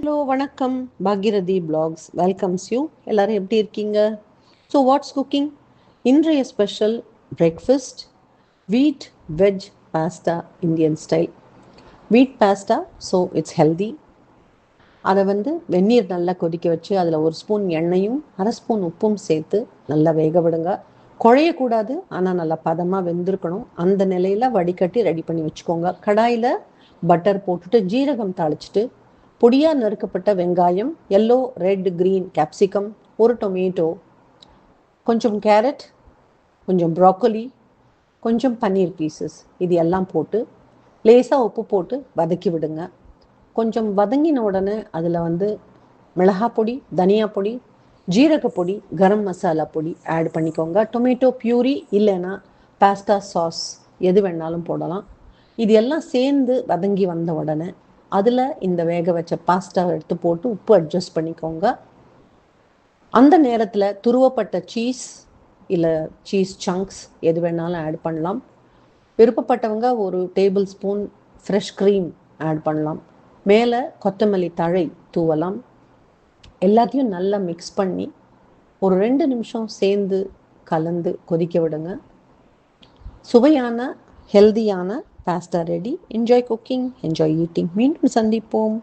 Hello வணக்கம். பாக்யரதி blocks welcomes you. எல்லாரும் எப்படி இருக்கீங்க? So what's cooking? இன்றைய ஸ்பெஷல் பிரேக்ஃபாஸ்ட் வீட் வெஜ் பாஸ்தா இந்தியன் ஸ்டைல். வீட் பாஸ்தா, ஸோ இட்ஸ் ஹெல்தி. அதை வெந்நீர் நல்லா கொதிக்க வச்சு அதில் ஒரு ஸ்பூன் எண்ணெயும் அரை ஸ்பூன் உப்பும் சேர்த்து நல்லா வேக விடுங்க. குழையக்கூடாது, ஆனால் நல்லா பதமாக வெந்திருக்கணும். அந்த நிலையில் வடிகட்டி ரெடி பண்ணி வச்சுக்கோங்க. கடாயில் பட்டர் போட்டுட்டு ஜீரகம் தாளிச்சிட்டு பொடியாக நறுக்கப்பட்ட வெங்காயம், எல்லோ ரெட் க்ரீன் கேப்சிகம், ஒரு டொமேட்டோ, கொஞ்சம் கேரட், கொஞ்சம் ப்ராக்கோலி, கொஞ்சம் பன்னீர் பீசஸ், இது எல்லாம் போட்டு லேசாக உப்பு போட்டு வதக்கி விடுங்க. கொஞ்சம் வதங்கின உடனே அதில் மிளகாய் பொடி, தனியா பொடி, ஜீரகப்பொடி, கரம் மசாலா பொடி ஆட் பண்ணிக்கோங்க. டொமேட்டோ பியூரி இல்லைன்னா பாஸ்தா சாஸ் எது வேணாலும் போடலாம். இது எல்லாம் சேர்ந்து வதங்கி வந்த உடனே அதில் இந்த வேக வச்ச பாஸ்தாவை எடுத்து போட்டு உப்பு அட்ஜஸ்ட் பண்ணிக்கோங்க. அந்த நேரத்தில் துருவப்பட்ட சீஸ் இல்லை சீஸ் சங்க்ஸ் எது வேணாலும் ஆட் பண்ணலாம். விருப்பப்பட்டவங்க ஒரு tablespoon fresh cream add பண்ணலாம். மேலே கொத்தமல்லி தழை தூவலாம். எல்லாத்தையும் நல்லா மிக்ஸ் பண்ணி ஒரு 2 நிமிஷம் சேர்ந்து கலந்து கொதிக்க விடுங்க. சுவையான ஹெல்தியான pasta ready. Enjoy cooking, enjoy eating. மீண்டும் சந்திப்போம்.